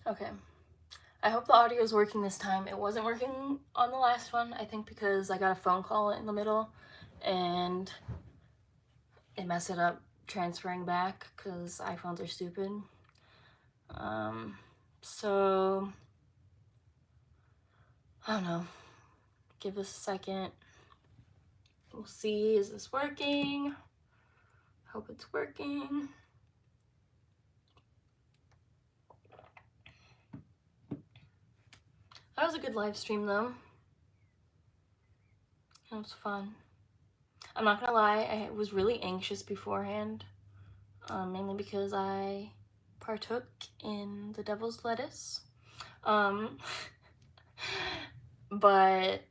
Okay. I hope the audio is working this time. It wasn't working on the last one, I think because I got a phone call in the middle and it messed it up transferring back because iPhones are stupid. So, I don't know. Give us a second. We'll see. Is this working? Hope it's working. That was a good live stream though. It was fun. I'm not gonna lie, I was really anxious beforehand, mainly because I partook in the devil's lettuce. But,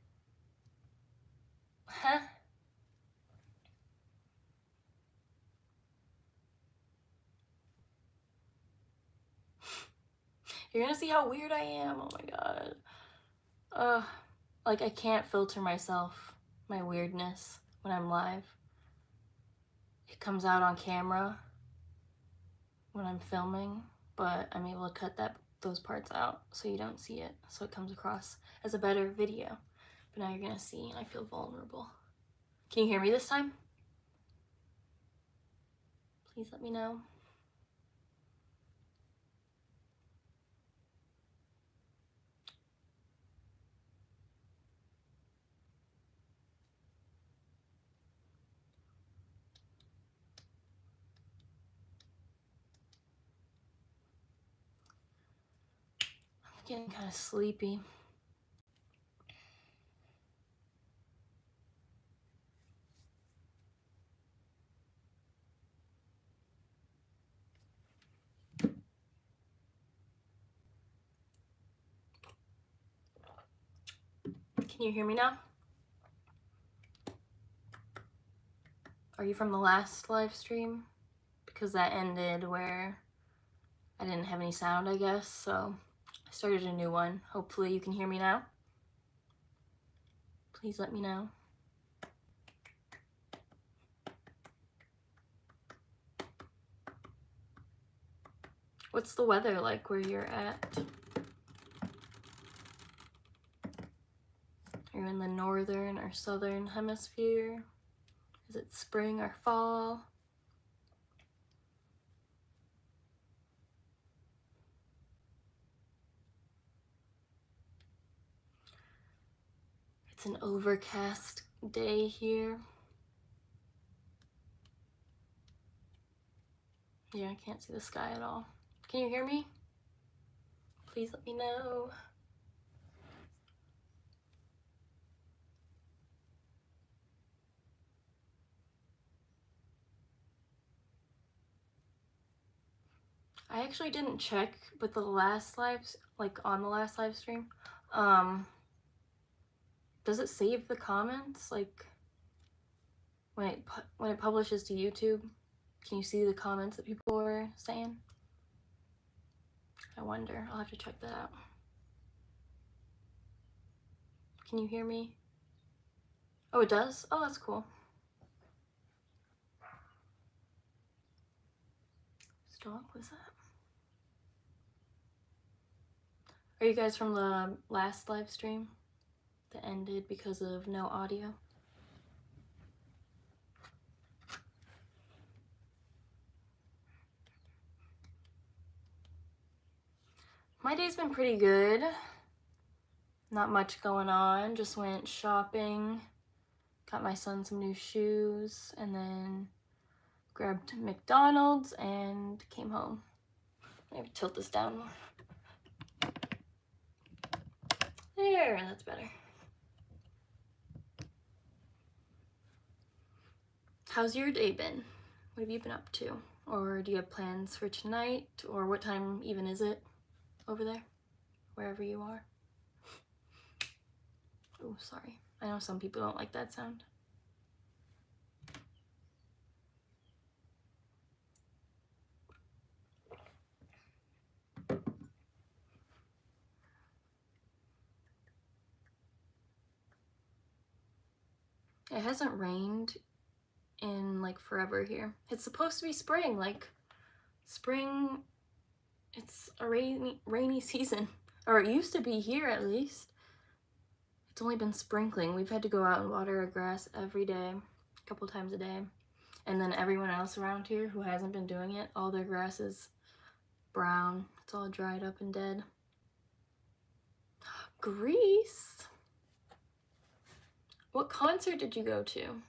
you're gonna see how weird I am, oh my god. Like I can't filter myself, my weirdness, when I'm live. It comes out on camera when I'm filming, but I'm able to cut those parts out so you don't see it, so it comes across as a better video. But now you're gonna see, and I feel vulnerable. Can you hear me this time? Please let me know. I'm getting kind of sleepy. Can you hear me now? Are you from the last live stream? Because that ended where I didn't have any sound, I guess, so I started a new one. Hopefully you can hear me now. Please let me know. What's the weather like where you're at? Are you in the northern or southern hemisphere? Is it spring or fall? It's an overcast day here. Yeah, I can't see the sky at all. Can you hear me? Please let me know. I actually didn't check with the last lives, like on the last live stream. Does it save the comments? Like when it publishes to YouTube, can you see the comments that people were saying? I wonder. I'll have to check that out. Can you hear me? Oh, it does? Oh, that's cool. Whose dog was that? Are you guys from the last live stream that ended because of no audio? My day's been pretty good. Not much going on. Just went shopping, got my son some new shoes, and then grabbed McDonald's and came home. I have to tilt this down more. There, that's better. How's your day been? What have you been up to? Or do you have plans for tonight? Or what time even is it over there? Wherever you are. Oh, sorry. I know some people don't like that sound. It hasn't rained in like forever here. It's supposed to be spring, like spring it's a rainy season. Or it used to be here, at least. It's only been sprinkling. We've had to go out and water our grass every day, a couple times a day. And then everyone else around here who hasn't been doing it, all their grass is brown. It's all dried up and dead. Greece? What concert did you go to?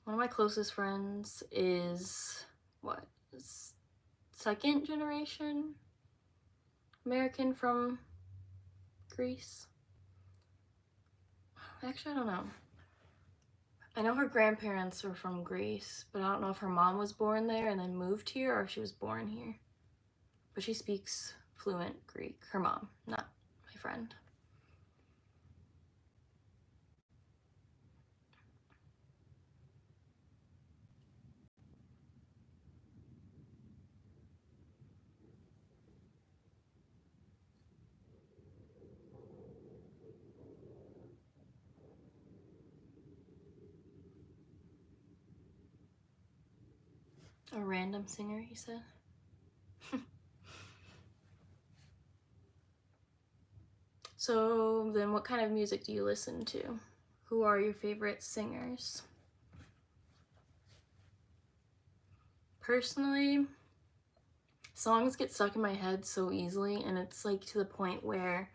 One of my closest friends is, what, second generation American from Greece? Actually, I don't know. I know her grandparents were from Greece, but I don't know if her mom was born there and then moved here or if she was born here. But she speaks fluent Greek. Her mom, not my friend. A random singer, he said. So then what kind of music do you listen to? Who are your favorite singers? Personally, songs get stuck in my head so easily, and it's like to the point where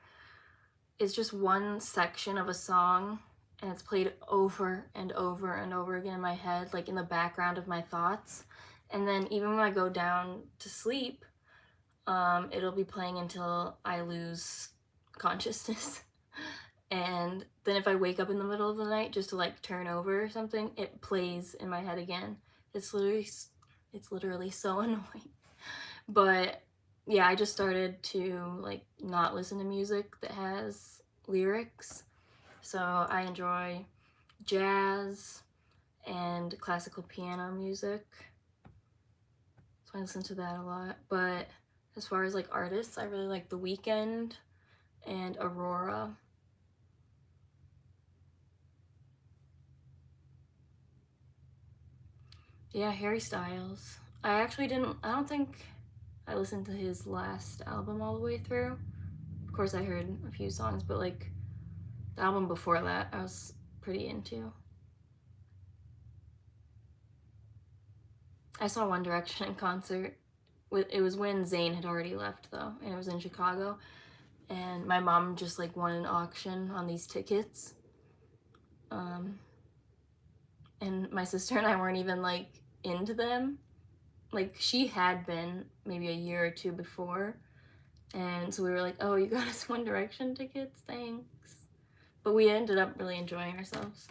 it's just one section of a song and it's played over and over and over again in my head, like in the background of my thoughts. And then even when I go down to sleep, it'll be playing until I lose consciousness. And then if I wake up in the middle of the night just to like turn over or something, it plays in my head again. It's literally so annoying. But yeah, I just started to like not listen to music that has lyrics. So I enjoy jazz and classical piano music. So I listen to that a lot. But as far as like artists, I really like The Weeknd and Aurora. Yeah, Harry Styles. I don't think I listened to his last album all the way through. Of course, I heard a few songs, but like the album before that, I was pretty into. I saw One Direction in concert. It was when Zayn had already left though, and it was in Chicago. And my mom just like won an auction on these tickets. And my sister and I weren't even like into them. Like she had been maybe a year or two before. And so we were like, oh, you got us One Direction tickets? Thanks. But we ended up really enjoying ourselves.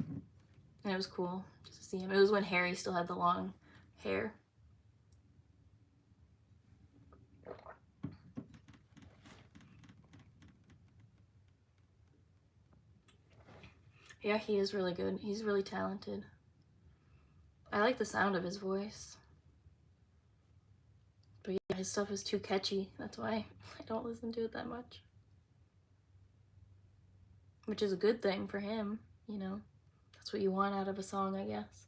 And it was cool just to see him. It was when Harry still had the long hair. Yeah, he is really good. He's really talented. I like the sound of his voice. But yeah, his stuff is too catchy. That's why I don't listen to it that much. Which is a good thing for him, you know. That's what you want out of a song, I guess.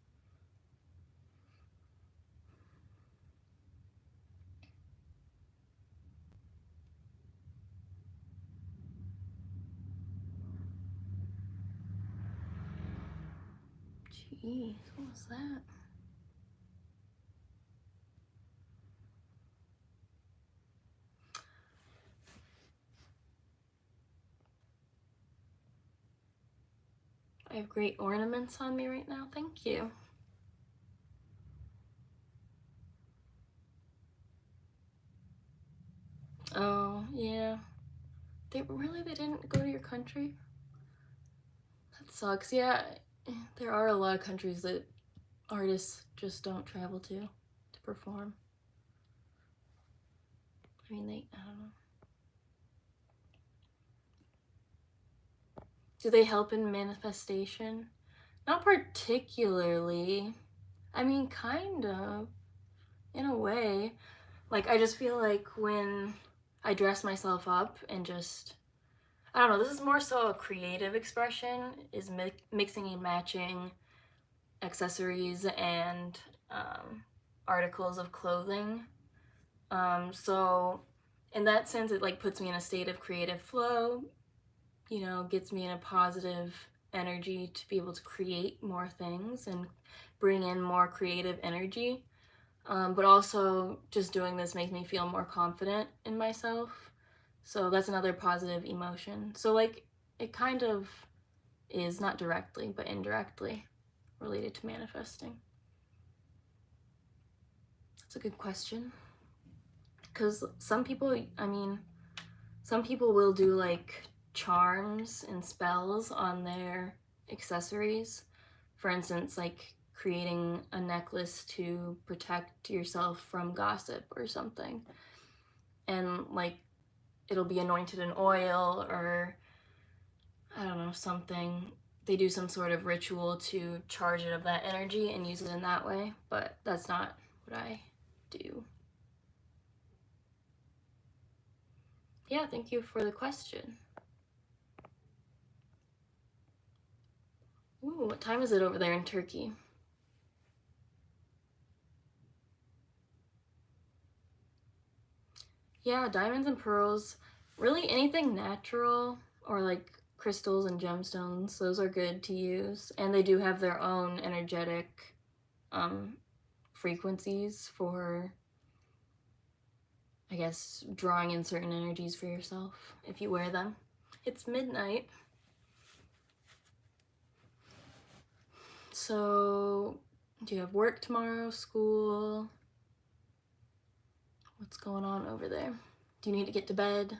Jeez, what was that? I have great ornaments on me right now. Thank you. Oh, yeah. They didn't go to your country? That sucks. Yeah, there are a lot of countries that artists just don't travel to perform. I mean, I don't know. Do they help in manifestation? Not particularly. I mean, kind of, in a way. Like, I just feel like when I dress myself up and just, I don't know, this is more so a creative expression, is mixing and matching accessories and articles of clothing. So in that sense, it like puts me in a state of creative flow, you know, gets me in a positive energy to be able to create more things and bring in more creative energy. But also just doing this makes me feel more confident in myself. So that's another positive emotion. So like it kind of is not directly, but indirectly related to manifesting. That's a good question. Because some people, I mean, some people will do like charms and spells on their accessories. For instance, like creating a necklace to protect yourself from gossip or something. And like it'll be anointed in oil or I don't know, something. They do some sort of ritual to charge it of that energy and use it in that way, but that's not what I do. Yeah, thank you for the question. Ooh, what time is it over there in Turkey? Yeah, diamonds and pearls, really anything natural or like crystals and gemstones, those are good to use. And they do have their own energetic frequencies for, I guess, drawing in certain energies for yourself if you wear them. It's midnight. So, do you have work tomorrow, school? What's going on over there? Do you need to get to bed?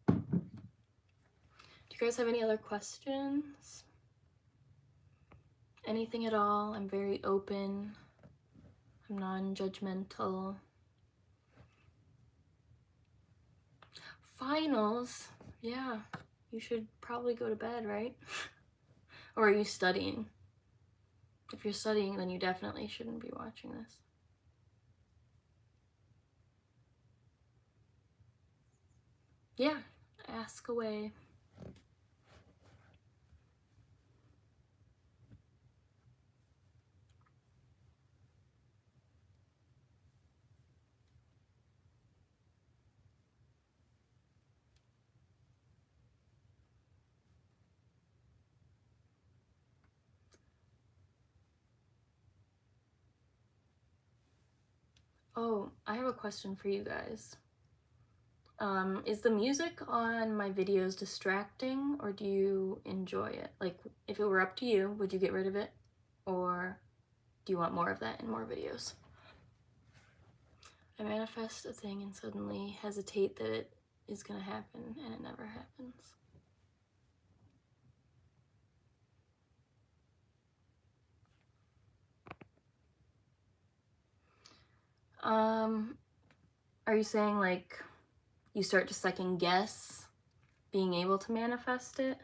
Do you guys have any other questions? Anything at all? I'm very open. I'm non-judgmental. Finals? Yeah, you should probably go to bed, right? Or are you studying? If you're studying, then you definitely shouldn't be watching this. Yeah, ask away. Oh, I have a question for you guys. Is the music on my videos distracting or do you enjoy it? Like, if it were up to you, would you get rid of it? Or do you want more of that in more videos? I manifest a thing and suddenly hesitate that it is gonna happen and it never happens. Are you saying like you start to second guess being able to manifest it?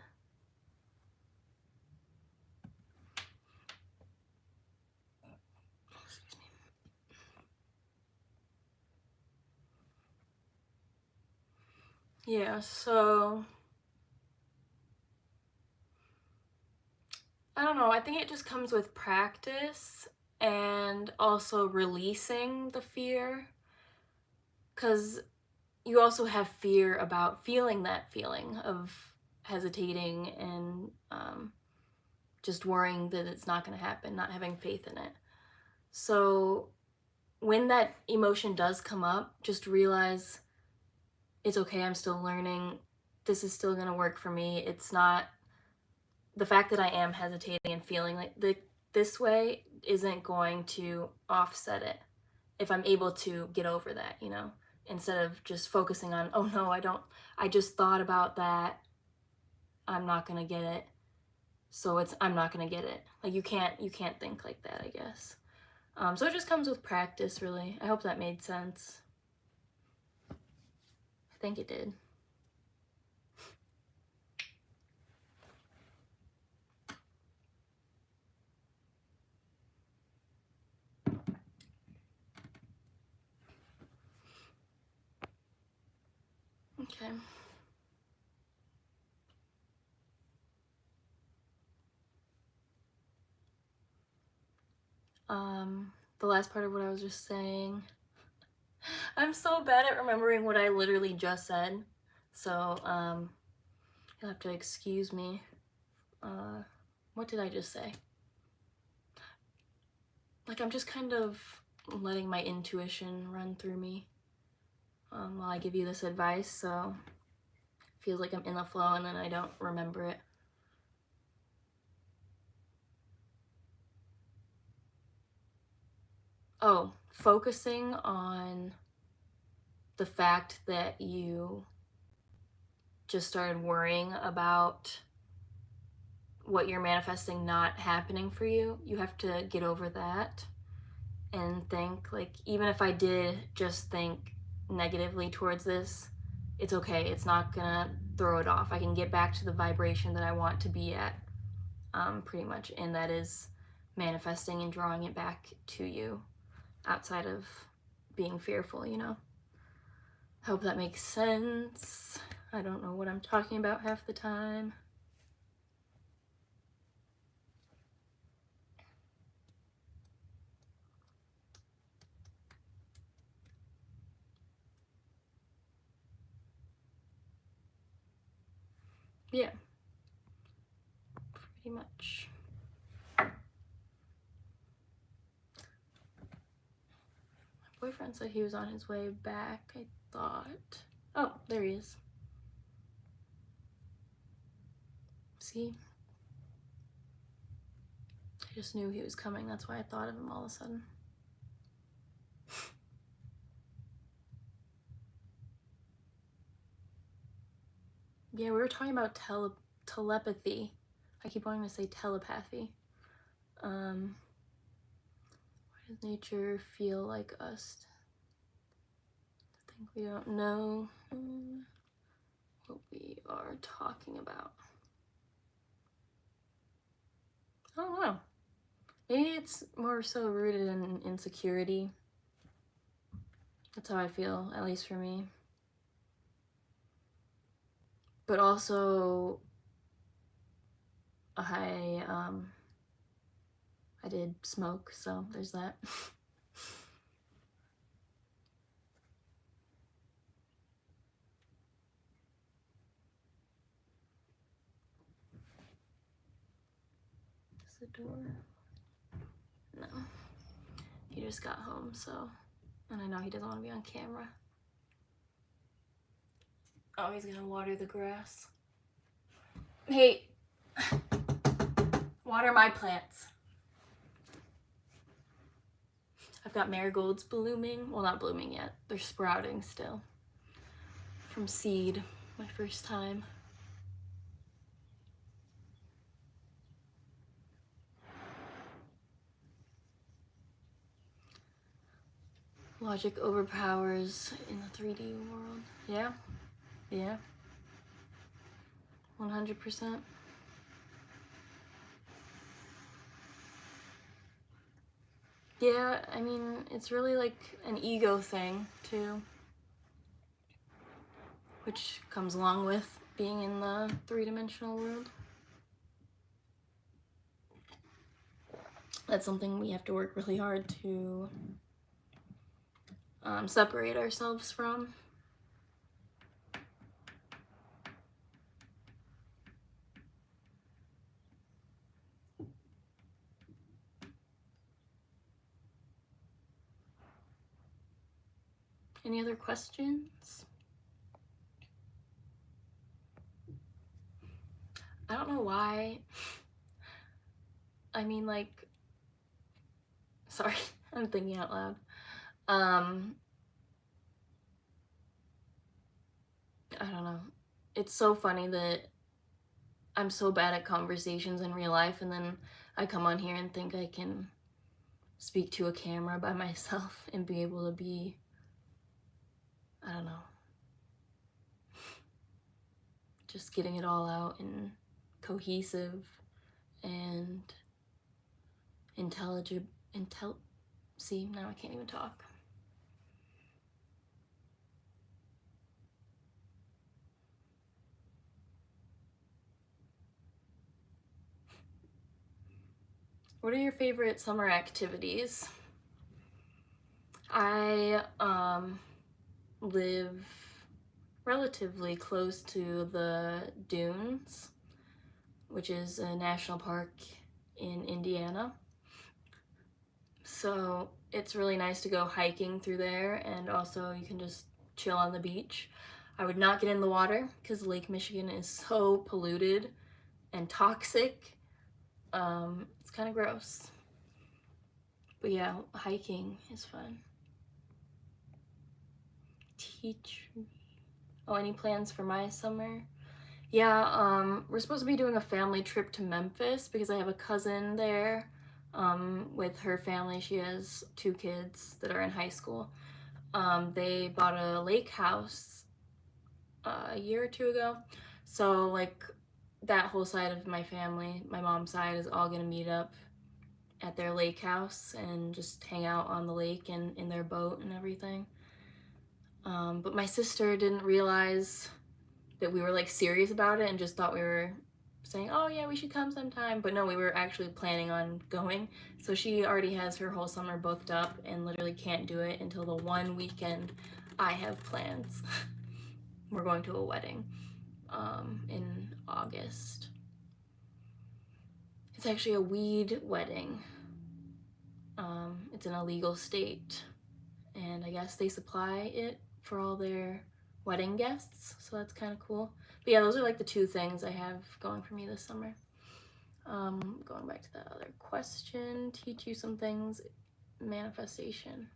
Yeah, so I don't know, I think it just comes with practice and also releasing the fear, because you also have fear about feeling that feeling of hesitating and just worrying that it's not going to happen, not having faith in it. So when that emotion does come up, just realize it's okay, I'm still learning, this is still going to work for me. It's not the fact that I am hesitating and feeling like this way isn't going to offset it if I'm able to get over that, you know, instead of just focusing on, oh no, I just thought about that, I'm not gonna get it, so I'm not gonna get it. Like you can't think like that, I guess. So it just comes with practice, really. I hope that made sense. I think it did. Okay. The last part of what I was just saying. I'm so bad at remembering what I literally just said. So, you'll have to excuse me. What did I just say? Like, I'm just kind of letting my intuition run through me while I give you this advice, so it feels like I'm in the flow and then I don't remember it. Oh, focusing on the fact that you just started worrying about what you're manifesting not happening for you. You have to get over that and think, like, even if I did just think negatively towards this, it's okay. It's not gonna throw it off. I can get back to the vibration that I want to be at, pretty much, and that is manifesting and drawing it back to you outside of being fearful, you know? Hope that makes sense. I don't know what I'm talking about half the time. Yeah, pretty much. My boyfriend said he was on his way back, I thought. Oh, there he is. See? I just knew he was coming. That's why I thought of him all of a sudden. Yeah, we were talking about telepathy. I keep wanting to say telepathy. Why does nature feel like us? I think we don't know what we are talking about. I don't know. Maybe it's more so rooted in insecurity. That's how I feel, at least for me. But also, I did smoke, so there's that. Is the door? No. He just got home, so, and I know he doesn't want to be on camera. Oh, he's gonna water the grass. Hey, water my plants. I've got marigolds blooming. Well, not blooming yet. They're sprouting still. From seed, my first time. Logic overpowers in the 3D world. Yeah, yeah. 100%. Yeah, I mean, it's really like an ego thing, too. Which comes along with being in the three-dimensional world. That's something we have to work really hard to separate ourselves from. Any other questions? I don't know why. I mean, like, sorry, I'm thinking out loud. I don't know. It's so funny that I'm so bad at conversations in real life, and then I come on here and think I can speak to a camera by myself and be able to be, I don't know, just getting it all out and cohesive and intelligent. See, now I can't even talk. What are your favorite summer activities? I live relatively close to the Dunes, which is a national park in Indiana. So it's really nice to go hiking through there, and also you can just chill on the beach. I would not get in the water because Lake Michigan is so polluted and toxic. It's kind of gross. But yeah, hiking is fun. Teach me. Oh, any plans for my summer? Yeah, we're supposed to be doing a family trip to Memphis because I have a cousin there. With her family, she has 2 kids that are in high school. They bought a lake house a year or 2 ago. So, like, that whole side of my family, my mom's side, is all gonna meet up at their lake house and just hang out on the lake and in their boat and everything. But my sister didn't realize that we were like serious about it and just thought we were saying, oh yeah, we should come sometime. But no, we were actually planning on going. So she already has her whole summer booked up and literally can't do it until the one weekend I have plans. We're going to a wedding in August. It's actually a weed wedding. It's in a legal state, and I guess they supply it for all their wedding guests, so that's kind of cool. But yeah, those are like the 2 things I have going for me this summer. Going back to that other question, teach you some things, manifestation.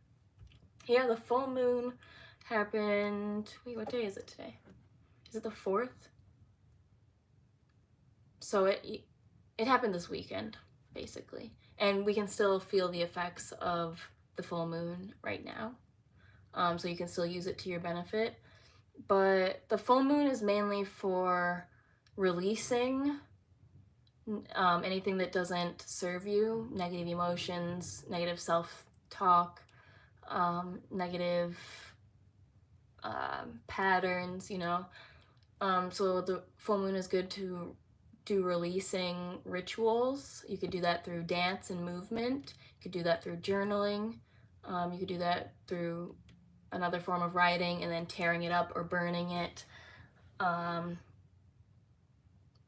Yeah, the full moon happened, wait, what day is it today? Is it the 4th? So it happened this weekend, basically. And we can still feel the effects of the full moon right now. So you can still use it to your benefit. But the full moon is mainly for releasing anything that doesn't serve you, negative emotions, negative self-talk, negative patterns, you know. So the full moon is good to do releasing rituals. You could do that through dance and movement. You could do that through journaling. You could do that through another form of writing and then tearing it up or burning it.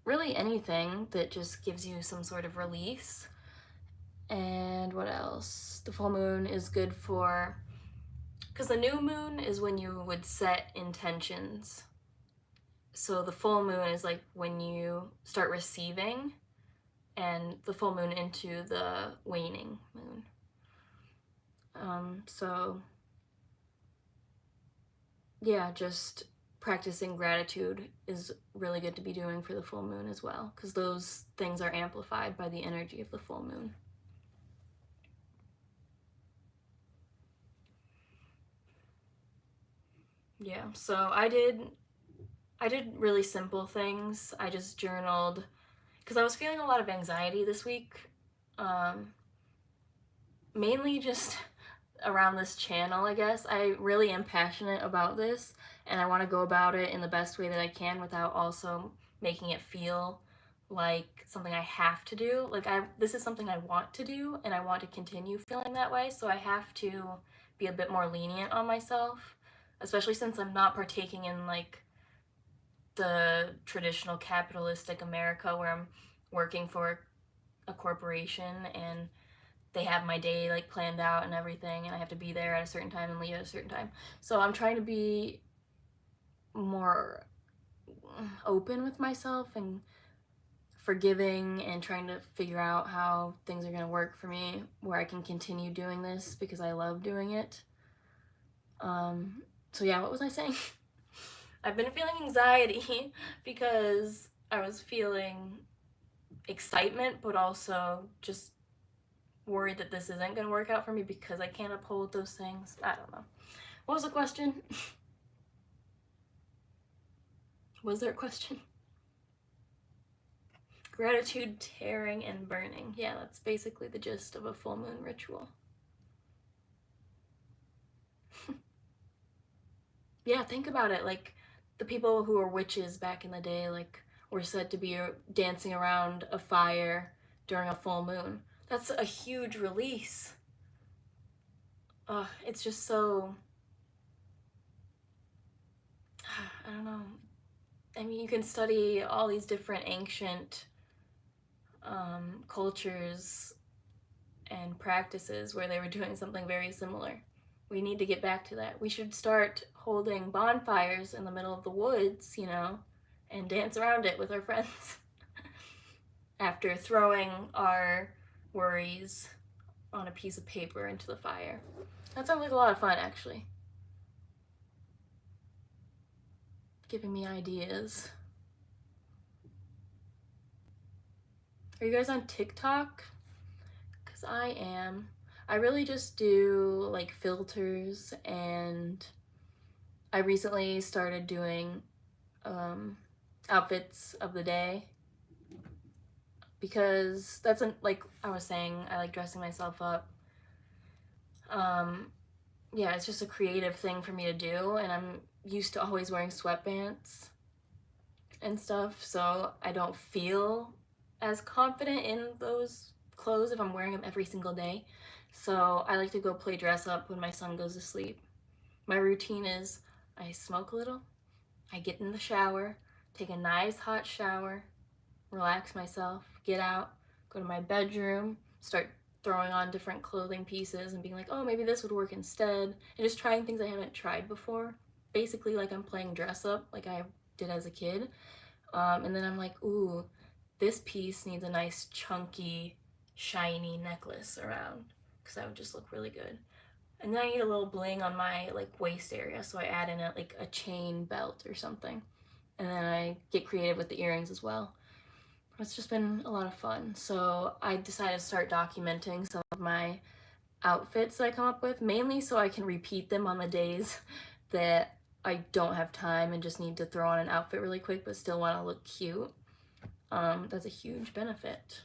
Really anything that just gives you some sort of release. And what else? The full moon is good for, because the new moon is when you would set intentions. So the full moon is like when you start receiving, and the full moon into the waning moon. So yeah, just practicing gratitude is really good to be doing for the full moon as well, because those things are amplified by the energy of the full moon. Yeah, so I did really simple things. I just journaled because I was feeling a lot of anxiety this week, mainly just around this channel, I guess. I really am passionate about this, and I want to go about it in the best way that I can without also making it feel like something I have to do. Like, this is something I want to do, and I want to continue feeling that way, so I have to be a bit more lenient on myself, especially since I'm not partaking in like the traditional capitalistic America where I'm working for a corporation and they have my day like planned out and everything, and I have to be there at a certain time and leave at a certain time. So I'm trying to be more open with myself and forgiving and trying to figure out how things are going to work for me where I can continue doing this because I love doing it. So yeah, what was I saying? I've been feeling anxiety because I was feeling excitement, but also just worried that this isn't going to work out for me because I can't uphold those things. I don't know. What was the question? Was there a question? Gratitude, tearing, and burning. Yeah, that's basically the gist of a full moon ritual. Yeah, think about it. Like, the people who were witches back in the day, like, were said to be dancing around a fire during a full moon. That's a huge release. It's just so, I don't know. I mean, you can study all these different ancient cultures and practices where they were doing something very similar. We need to get back to that. We should start holding bonfires in the middle of the woods, you know, and dance around it with our friends after throwing our worries on a piece of paper into the fire. That sounds like a lot of fun, actually. Giving me ideas. Are you guys on TikTok? Because I am. I really just do like filters, and I recently started doing outfits of the day, because that's like I was saying, I like dressing myself up. Yeah, it's just a creative thing for me to do, and I'm used to always wearing sweatpants and stuff, so I don't feel as confident in those clothes if I'm wearing them every single day. So I like to go play dress up when my son goes to sleep. My routine is I smoke a little, I get in the shower, take a nice hot shower, relax myself, get out, go to my bedroom, start throwing on different clothing pieces and being like, oh, maybe this would work instead, and just trying things I haven't tried before. Basically, like I'm playing dress up like I did as a kid. And then I'm like, ooh, this piece needs a nice chunky, shiny necklace around, because that would just look really good. And then I need a little bling on my like waist area, so I add in a chain belt or something. And then I get creative with the earrings as well. It's just been a lot of fun. So I decided to start documenting some of my outfits that I come up with, mainly so I can repeat them on the days that I don't have time and just need to throw on an outfit really quick but still want to look cute. That's a huge benefit.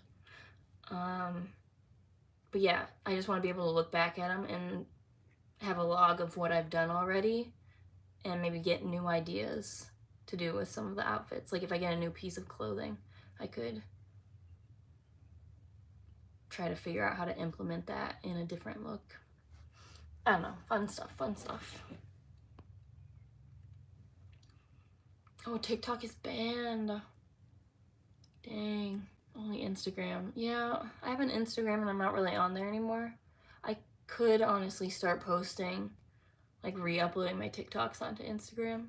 But yeah, I just want to be able to look back at them and have a log of what I've done already, and maybe get new ideas to do with some of the outfits. Like if I get a new piece of clothing, I could try to figure out how to implement that in a different look. I don't know, fun stuff, fun stuff. Oh, TikTok is banned. Dang, only Instagram. Yeah, I have an Instagram and I'm not really on there anymore. I could honestly start posting, like re-uploading my TikToks onto Instagram,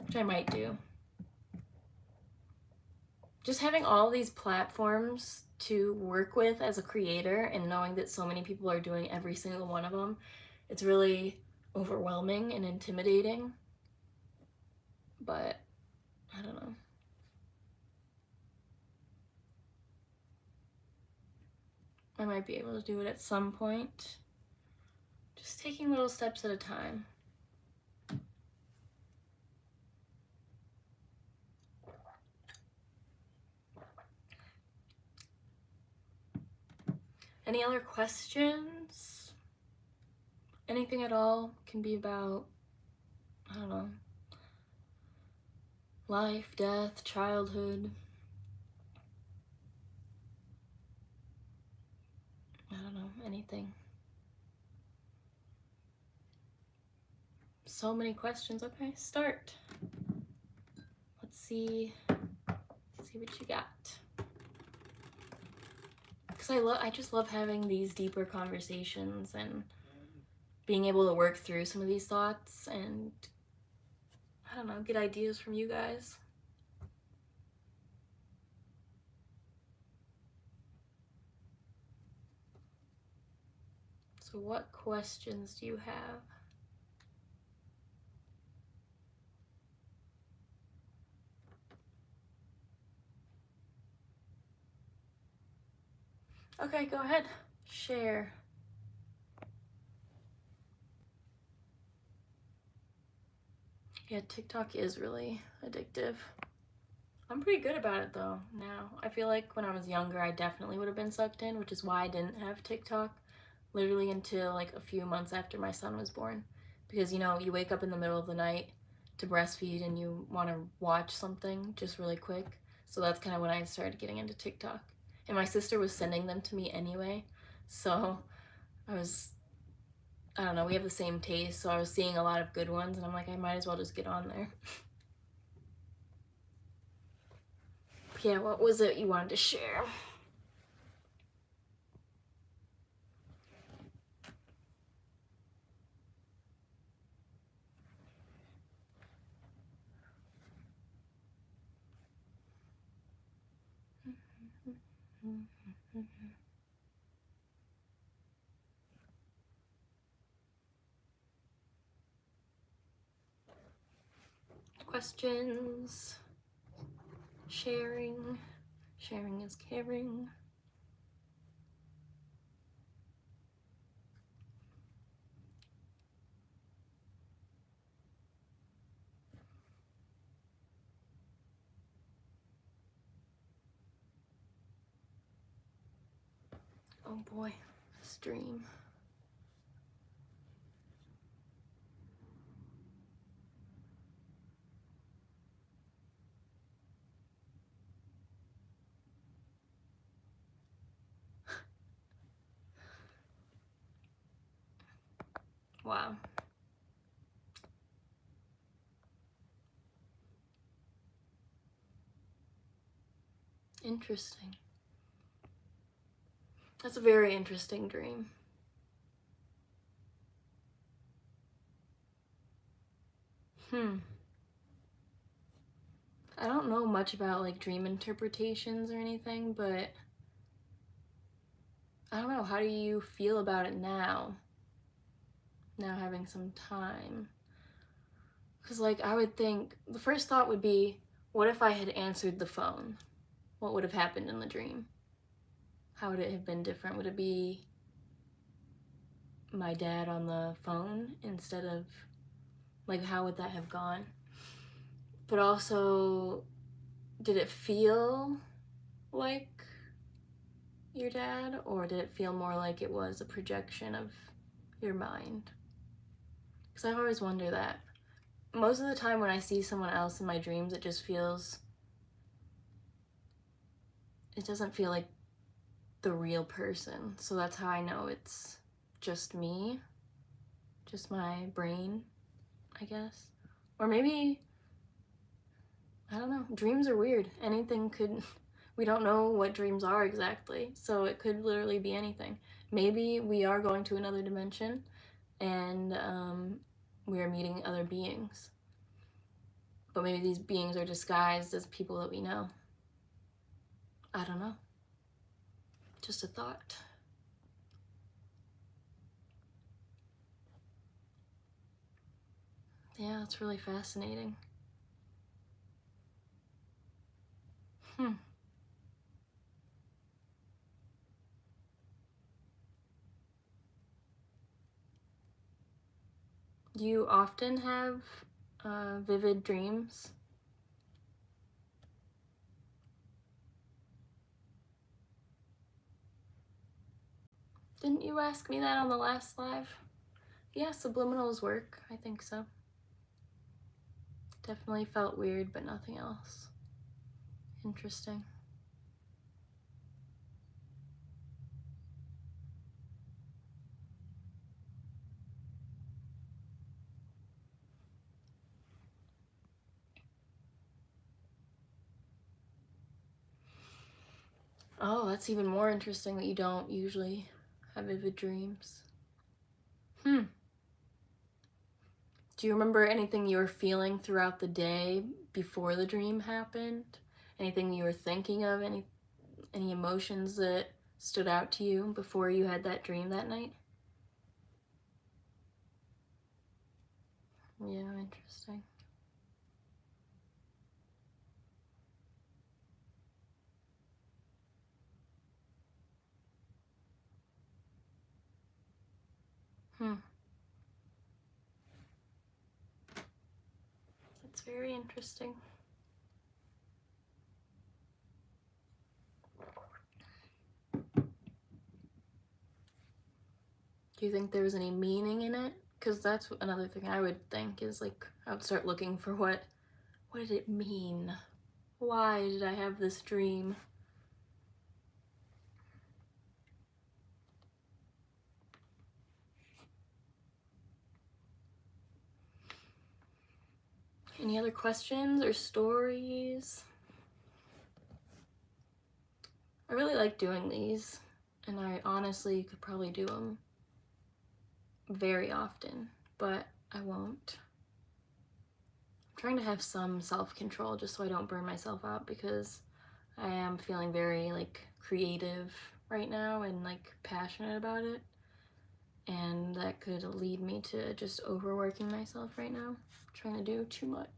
which I might do. Just having all these platforms to work with as a creator and knowing that so many people are doing every single one of them, it's really overwhelming and intimidating. But I don't know. I might be able to do it at some point. Just taking little steps at a time. Any other questions? Anything at all can be about, I don't know, life, death, childhood. I don't know, anything. So many questions. Okay, start. Let's see what you got. Because I just love having these deeper conversations and being able to work through some of these thoughts and, I don't know, get ideas from you guys. So what questions do you have? Okay, go ahead. Share. Yeah, TikTok is really addictive. I'm pretty good about it though now. I feel like when I was younger, I definitely would have been sucked in, which is why I didn't have TikTok literally until like a few months after my son was born. Because, you know, you wake up in the middle of the night to breastfeed and you want to watch something just really quick. So that's kind of when I started getting into TikTok. and my sister was sending them to me anyway, so I don't know, we have the same taste, so I was seeing a lot of good ones, and I'm like, I might as well just get on there. Yeah, what was it you wanted to share? Questions, sharing is caring. Oh boy, this dream. Wow. Interesting. That's a very interesting dream. I don't know much about like dream interpretations or anything, but I don't know, how do you feel about it now having some time? Because like I would think the first thought would be, what if I had answered the phone? What would have happened in the dream? How would it have been different? Would it be my dad on the phone instead of, like, how would that have gone? But also, did it feel like your dad, or did it feel more like it was a projection of your mind? Because I always wonder that. Most of the time when I see someone else in my dreams, it just feels, it doesn't feel like the real person. So that's how I know it's just me, just my brain, I guess. Or maybe, I don't know, dreams are weird. Anything could, we don't know what dreams are exactly, so it could literally be anything. Maybe we are going to another dimension and we are meeting other beings. But maybe these beings are disguised as people that we know. I don't know. Just a thought. Yeah, it's really fascinating. Do you often have vivid dreams? Didn't you ask me that on the last live? Yeah, subliminals work. I think so. Definitely felt weird, but nothing else. Interesting. Oh, that's even more interesting that you don't usually have vivid dreams. Do you remember anything you were feeling throughout the day before the dream happened? Anything you were thinking of? Any emotions that stood out to you before you had that dream that night? Yeah, interesting. That's very interesting. Do you think there was any meaning in it? Because that's another thing I would think is, like, I would start looking for what did it mean? Why did I have this dream? Any other questions or stories? I really like doing these, and I honestly could probably do them very often, but I won't. I'm trying to have some self-control just so I don't burn myself out, because I am feeling very like creative right now and like passionate about it, and that could lead me to just overworking myself right now, trying to do too much.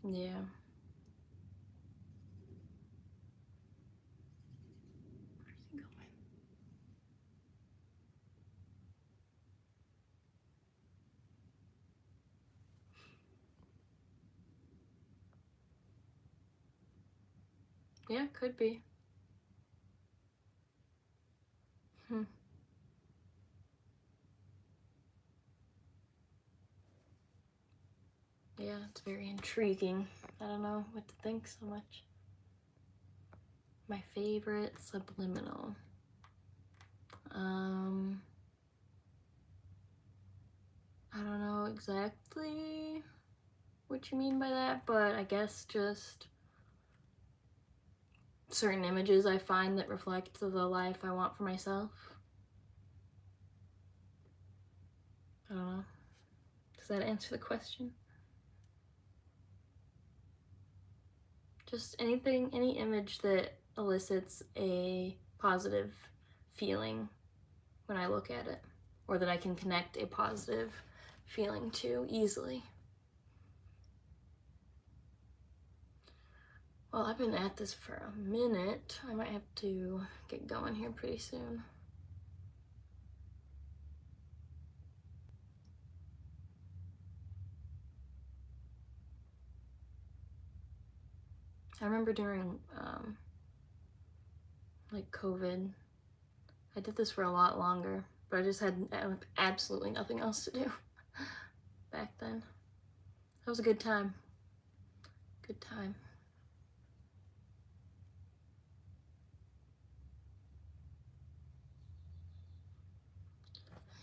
Yeah. Where's he going? Yeah, could be. Yeah, it's very intriguing. I don't know what to think so much. My favorite subliminal. I don't know exactly what you mean by that, but I guess just certain images I find that reflect the life I want for myself. I don't know. Does that answer the question? Just anything, any image that elicits a positive feeling when I look at it, or that I can connect a positive feeling to easily. Well, I've been at this for a minute. I might have to get going here pretty soon. I remember during like COVID, I did this for a lot longer, but I just had absolutely nothing else to do back then. That was a good time. Good time.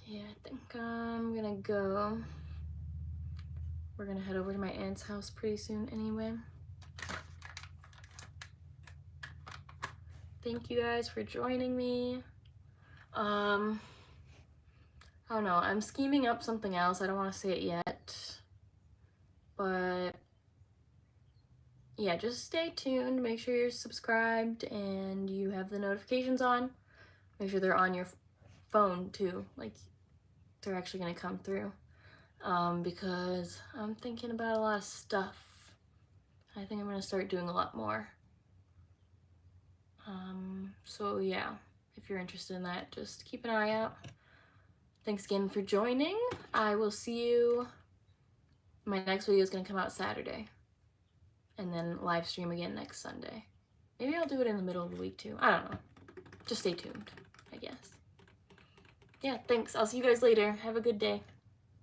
Yeah, I think I'm gonna go. We're gonna head over to my aunt's house pretty soon anyway. Thank you guys for joining me. I don't know, I'm scheming up something else. I don't want to say it yet, but yeah, just stay tuned. Make sure you're subscribed and you have the notifications on. Make sure they're on your phone too, like they're actually gonna come through, because I'm thinking about a lot of stuff. I think I'm gonna start doing a lot more. So yeah, if you're interested in that, just keep an eye out. Thanks again for joining. I will see you. My next video is gonna come out Saturday, and then live stream again next Sunday. Maybe I'll do it in the middle of the week too. I don't know. Just stay tuned, I guess. Yeah, thanks. I'll see you guys later. Have a good day.